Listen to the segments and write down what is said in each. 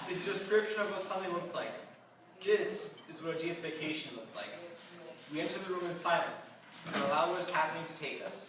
Is a description of what something looks like. This is what a deification looks like. We enter the room in silence and allow what is happening to take us.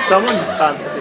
Someone's responsible.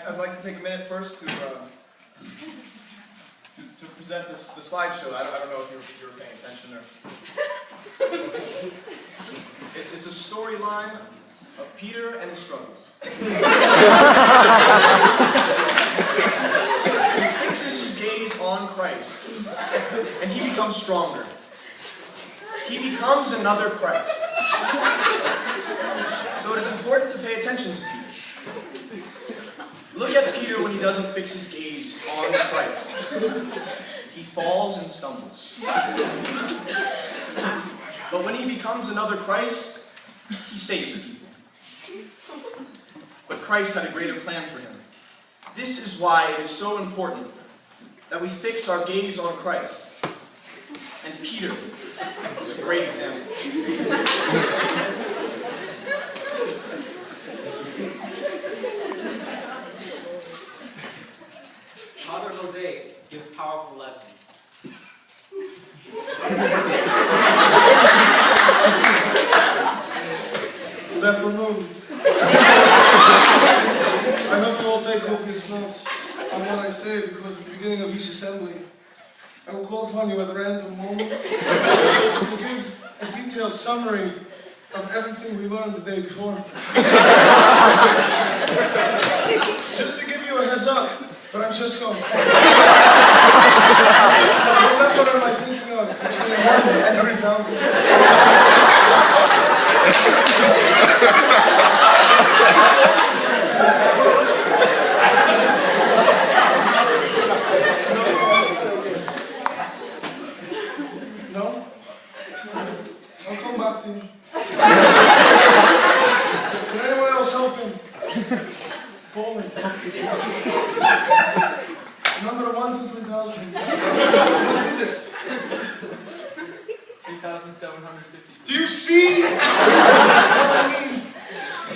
I'd like to take a minute first to present the slideshow. I don't know if you were paying attention or. It's a storyline of Peter and his struggles. He fixes his gaze on Christ, and he becomes stronger. He becomes another Christ. So it is important to pay attention to Peter. Look at Peter when he doesn't fix his gaze on Christ. He falls and stumbles. But when he becomes another Christ, he saves people. But Christ had a greater plan for him. This is why it is so important that we fix our gaze on Christ. And Peter was a great example. Father Jose gives powerful lessons. Good afternoon. I hope you all take copious notes on what I say, because at the beginning of each assembly, I will call upon you at random moments to give a detailed summary of everything we learned the day before. Just to give you a heads up, Francesco. What am I thinking of? Between 1 and 3,000. No? I'll come back to you. Can anyone else help him? Poland. Number 1 to 3,000. What is it? 3,750. Do you see what I mean?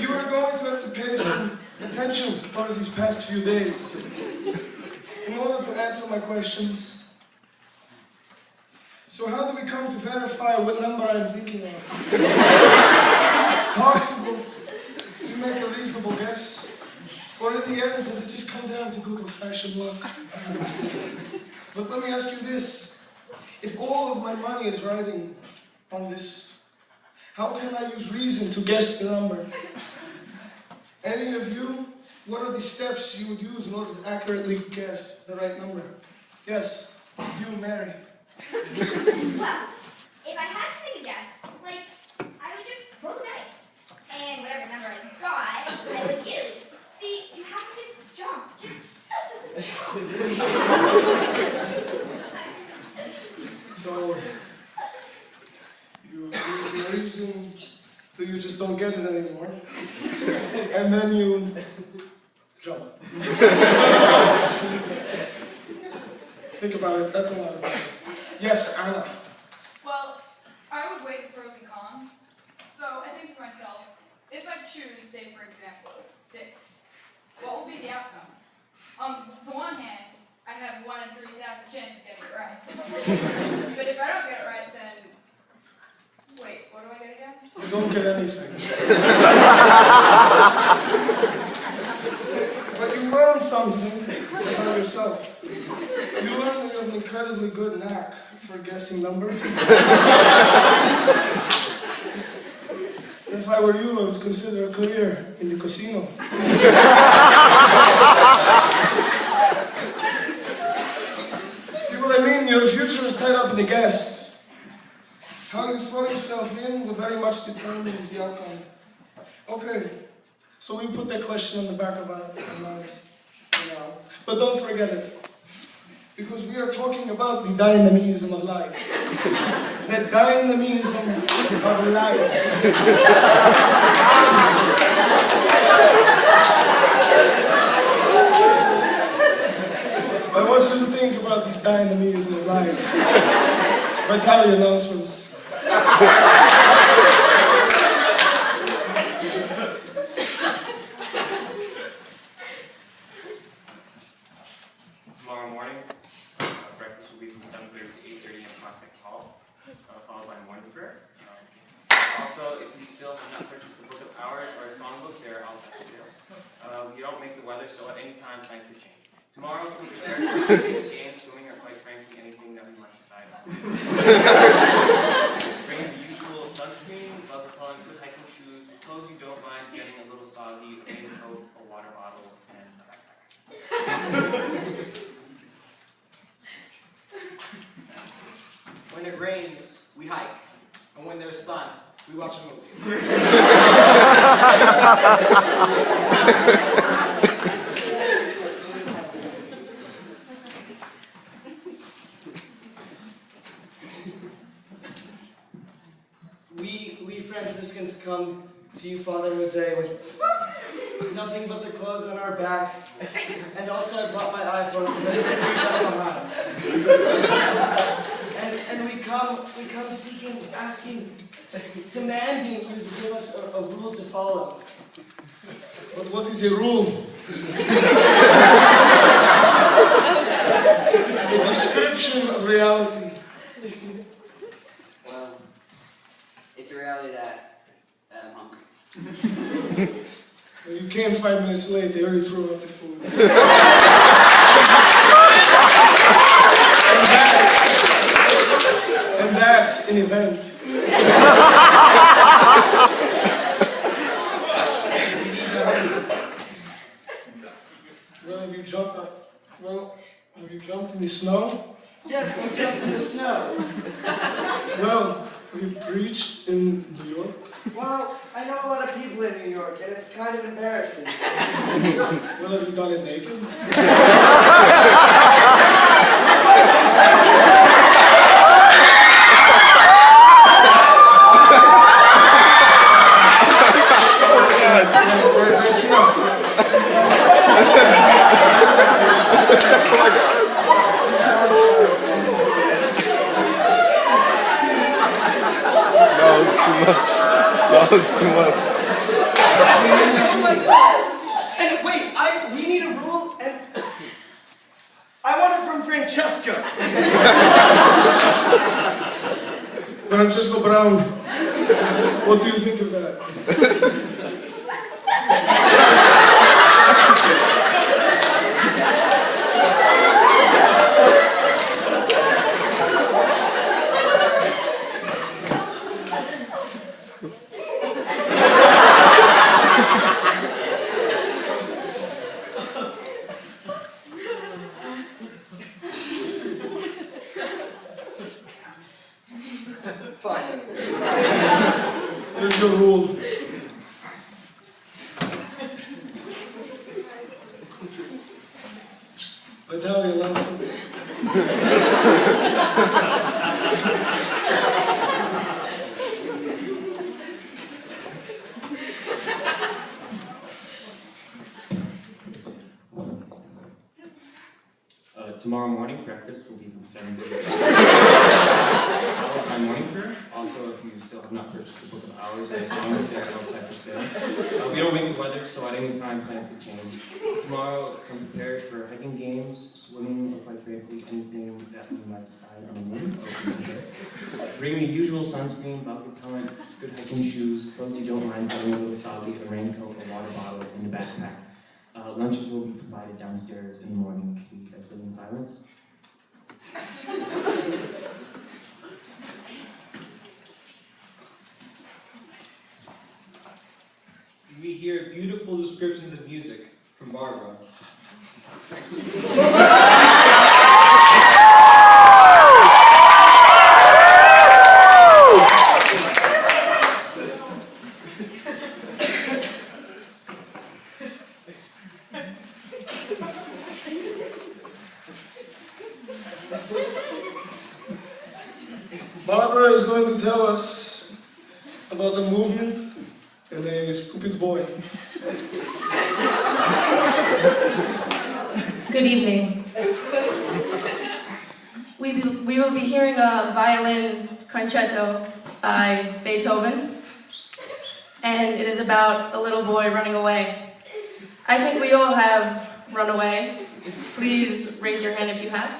You are going to have to pay some attention over these past few days in order to answer my questions So how do we come to verify what number I'm thinking of? Is it possible to make a reasonable guess? Or in the end, does it just come down to good old-fashioned luck? But let me ask you this. If all of my money is riding on this, how can I use reason to guess the number? Any of you, what are the steps you would use in order to accurately guess the right number? Yes, you, Mary. Well, if I had to make a guess, like, I would just roll the dice. And whatever number I got, I would use. See, you have to just jump. Just So, you use your reason till you just don't get it anymore. And then you jump. Think about it, that's a lot of it. Yes, Anna. Well, I would weigh the pros and cons. So I think to myself, if I choose, say for example, 6, what will be the outcome? On the one hand, I have 1 in 3,000 chance of getting it right. But if I don't get it right, then wait, what do I get again? You don't get anything. But you learn something about yourself. You learn that you have an incredibly good knack for guessing numbers. If I were you, I would consider a career in the casino. See what I mean? Your future is tied up in a guess. How you throw yourself in will very much determine the outcome. Okay, so we put that question on the back of our minds for now. But don't forget it. Because we are talking about the dynamism of life. The dynamism of life. I want you to think about this dynamism of life. Vitality announcements. Tomorrow morning, breakfast will be from 7:30 to 8:30 in Prospect Hall, followed by morning prayer. Also, if you still have not purchased a book of hours or a songbook, they're all at sale. We don't make the weather, so at any time plans can change. Tomorrow, we prepare for games, swimming, or quite frankly, anything that we might decide on. Bring the usual sunscreen, glove repellent, good hiking shoes, clothes you don't mind getting a little soggy, a raincoat, a water bottle, and a backpack. When it rains, we hike. And when there's sun, we watch a movie. We Franciscans come to you, Father Jose, with nothing but the clothes on our back. And also I brought my iPhone because I didn't leave that behind. And we come seeking, asking, demanding you to give us a rule to follow. But what is a rule? A description of reality. Well, it's a reality that I'm hungry. When you came 5 minutes late, they already threw out the food. And that's an event. Well, have you jumped in the snow? Yes, we jumped in the snow. Well, have you preached in New York? Well, I know a lot of people in New York, and it's kind of embarrassing. Well, have you done it naked? That was too much. Oh my God! And wait, we need a rule, and I want it from Francesca. Francesco Brown. What do you think of that? Fine. Here's your rule. Battalion license. Tomorrow morning, breakfast will be from 7:30. My morning prayer. Also, if you still have not purchased the book of hours or a song, they're outside for sale. We don't make the weather, so at any time plans could change. Tomorrow, come prepared for hiking games, swimming, or quite frankly, anything that you might decide on a whim. Bring the usual sunscreen, bug repellent, good hiking shoes, clothes you don't mind getting a little soggy, a raincoat, a water bottle, and a backpack. Lunches will be provided downstairs in the morning. Please exit in silence. We hear beautiful descriptions of music from Barbara. Barbara is going to tell us about a movement and a stupid boy. Good evening. We will be hearing a violin concerto by Beethoven, and it is about a little boy running away. I think we all have run away. Please raise your hand if you have.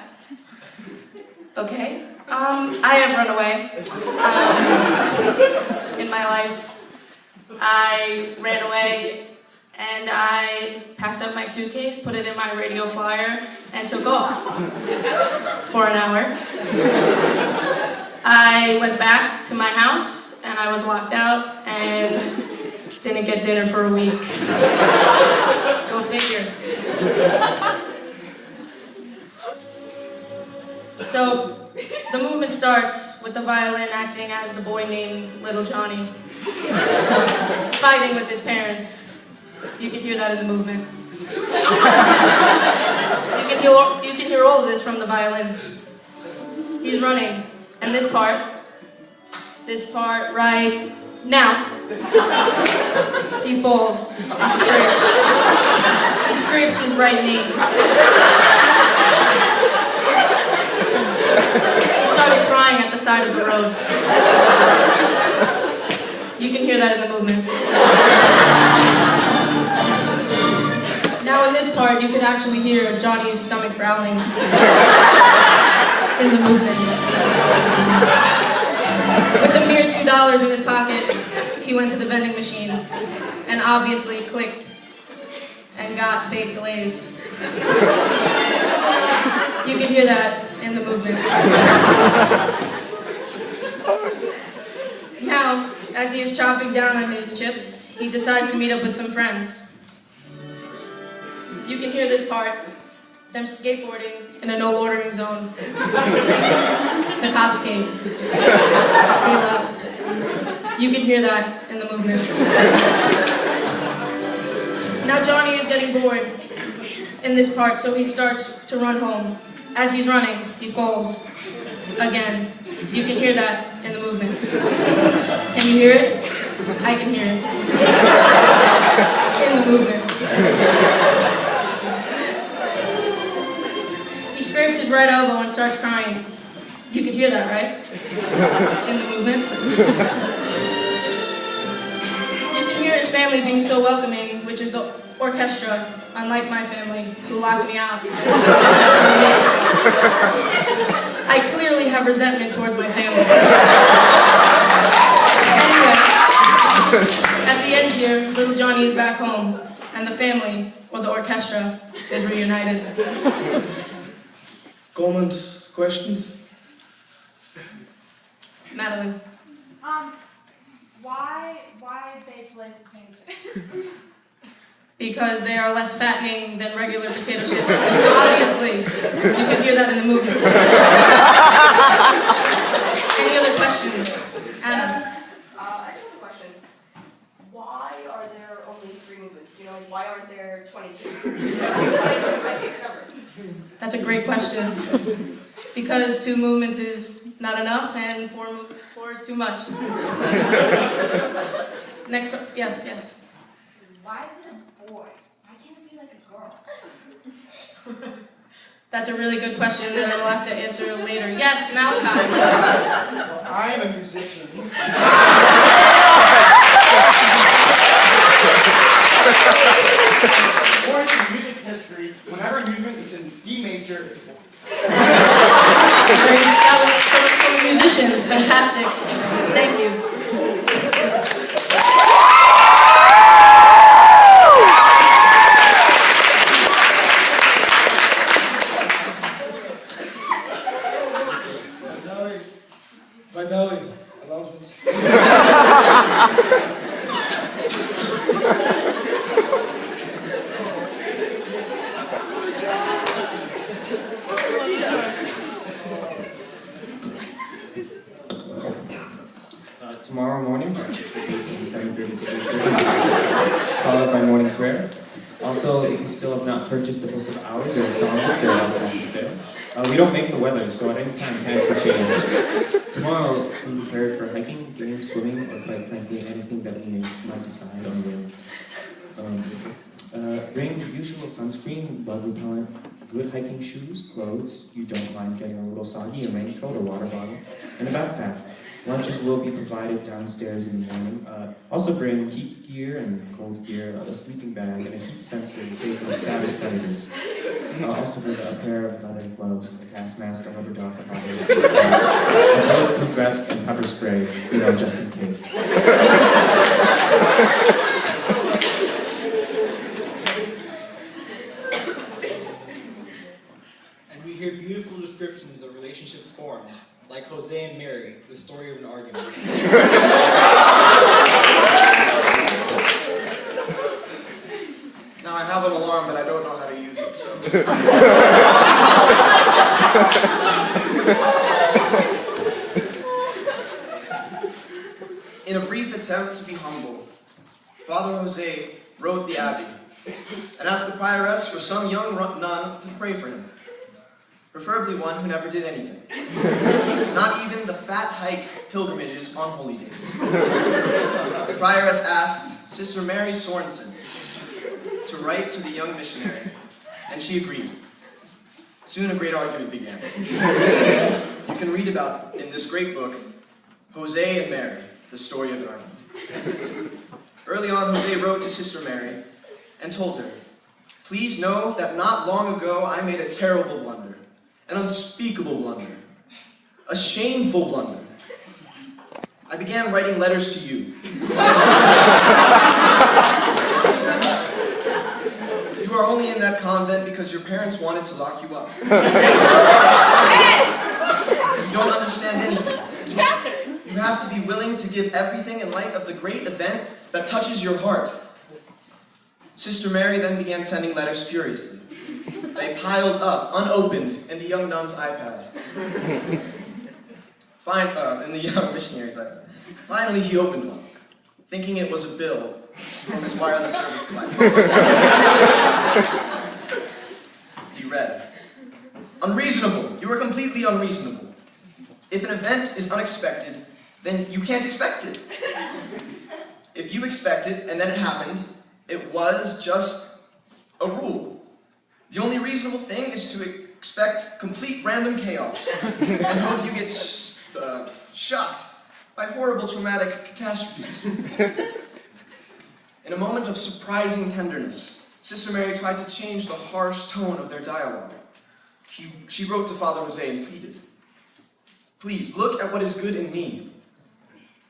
Okay. I have run away in my life. I ran away and I packed up my suitcase, put it in my radio flyer, and took off for an hour. I went back to my house and I was locked out and didn't get dinner for a week. Go figure. So, the movement starts with the violin acting as the boy named Little Johnny, fighting with his parents. You can hear that in the movement. You can hear all of this from the violin. He's running, and this part right now, he falls and scrapes. He scrapes his right knee. He started crying at the side of the road. You can hear that in the movement. Now in this part, you can actually hear Johnny's stomach growling in the movement. With a mere $2 in his pocket, he went to the vending machine and obviously clicked and got baked Lay's. You can hear that in the movement. Now, as he is chopping down on his chips, he decides to meet up with some friends. You can hear this part, them skateboarding in a no loitering zone. The cops came. They left. You can hear that in the movement. Now Johnny is getting bored in this part, so he starts to run home. As he's running, he falls again. You can hear that in the movement. Can you hear it? I can hear it. In the movement. He scrapes his right elbow and starts crying. You can hear that, right? In the movement. You can hear his family being so welcoming, which is the orchestra, unlike my family, who locked me out. I clearly have resentment towards my family. At the end here, little Johnny is back home, and the family, or the orchestra, is reunited. Comments, questions? Madeline. Why they play the change? Because they are less fattening than regular potato chips. Obviously. You can hear that in the movie. Any other questions? Anna. I just have a question. Why are there only 3 movements? You know, why aren't there 22? 22 is my favorite number. That's a great question. Because 2 movements is not enough, and 4 is too much. Next, yes. Why is it a boy? Why can't it be like a girl? That's a really good question that I will have to answer later. Yes, Malachi. Well, I am a musician. According to music history, whenever a movement is in D major, it's a boy. From a musician. Fantastic. Thank you. Vitali, announcements. Tomorrow morning, from 7:30 to 8:30, followed by morning prayer. Also, if you still have not purchased a book of hours or a songbook, they're outside for sale. We don't make the weather, so at any time plans can change. Tomorrow, be prepared for hiking, games, swimming, or quite frankly, anything that we might decide on the bring usual sunscreen, bug repellent, good hiking shoes, clothes, you don't mind getting a little soggy, a raincoat, a water bottle, and a backpack. Lunches will be provided downstairs in the morning. Also bring heat gear and cold gear, a sleeping bag, and a heat sensor in case of savage predators. Also bring a pair of leather gloves, a gas mask, a rubber duck, a bulletproof vest, and pepper spray, just in case. And we hear beautiful descriptions of relationships formed, like Jose and Mary, the story of an argument. Now I have an alarm, but I don't know how to use it, so. In a brief attempt to be humble, Father Jose wrote the abbey and asked the prioress for some young nun to pray for him. Preferably one who never did anything. Not even the fat hike pilgrimages on holy days. The prioress asked Sister Mary Sorensen to write to the young missionary, and she agreed. Soon a great argument began. You can read about in this great book, Jose and Mary, the story of an argument. Early on, Jose wrote to Sister Mary and told her, "Please know that not long ago I made a terrible blunder. An unspeakable blunder. A shameful blunder. I began writing letters to you. You are only in that convent because your parents wanted to lock you up. You don't understand anything. You have to be willing to give everything in light of the great event that touches your heart." Sister Mary then began sending letters furiously. They piled up, unopened, in the young nun's iPad. In the young missionary's iPad. Finally, he opened one, thinking it was a bill from his wireless service provider. He read, "Unreasonable. You are completely unreasonable. If an event is unexpected, then you can't expect it. If you expect it and then it happened, it was just a rule. The only reasonable thing is to expect complete random chaos and hope you get shocked by horrible traumatic catastrophes." In a moment of surprising tenderness, Sister Mary tried to change the harsh tone of their dialogue. She wrote to Father Jose and pleaded, "Please, look at what is good in me.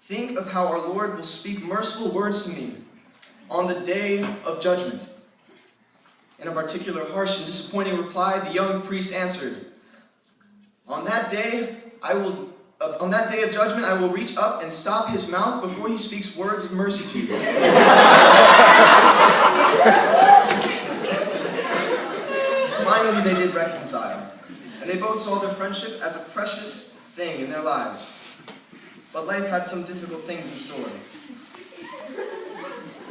think of how our Lord will speak merciful words to me on the day of judgment. In a particular harsh and disappointing reply, the young priest answered, On that day of judgment, I will reach up and stop his mouth before he speaks words of mercy to you. Finally, they did reconcile, and they both saw their friendship as a precious thing in their lives. But life had some difficult things in store.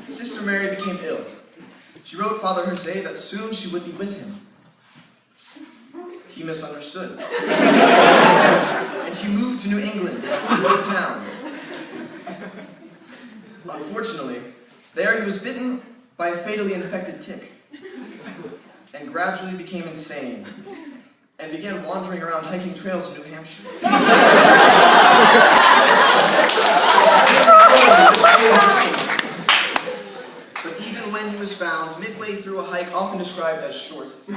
Sister Mary became ill. She wrote Father Jose that soon she would be with him. He misunderstood. And she moved to New England, a remote town. Unfortunately, there he was bitten by a fatally infected tick, and gradually became insane, and began wandering around hiking trails in New Hampshire. But even when he was found, midway through a hike often described as short, he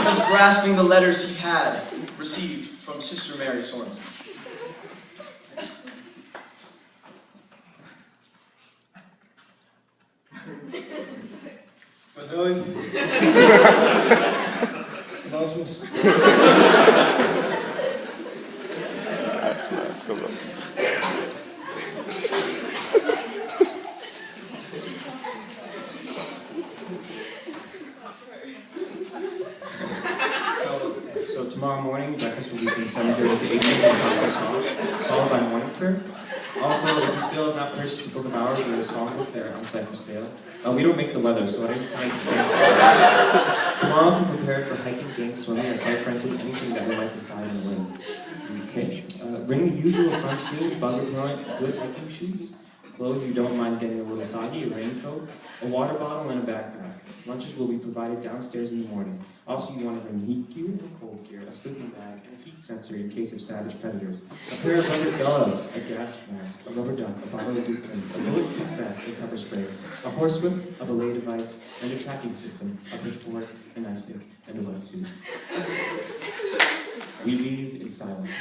was grasping the letters he had received from Sister Mary Sorensen. Really? Announcements? Let's go. So tomorrow morning, breakfast will be from 7:30 to 8:30 in Prospect Hall, followed by morning prayer. Also, if you still have not purchased the Book of Hours or the songbook, they're on site for sale. We don't make the weather, so at any time, tomorrow be prepared for hiking, games, swimming, or quite frankly, anything that we might decide on when. Okay. Bring the usual sunscreen, bug repellent, good hiking shoes, clothes you don't mind getting a little soggy, a raincoat, a water bottle, and a backpack. Lunches will be provided downstairs in the morning. Also, you want to bring heat gear and cold gear, a sleeping bag, and a heat sensor in case of savage predators, a pair of rubber gloves, a gas mask, a rubber duck, a bottle of deep clean, a bulletproof vest, a pepper spray, a horse whip, a belay device, and a tracking system, a pitchfork, an ice pick, and a wetsuit. We leave in silence.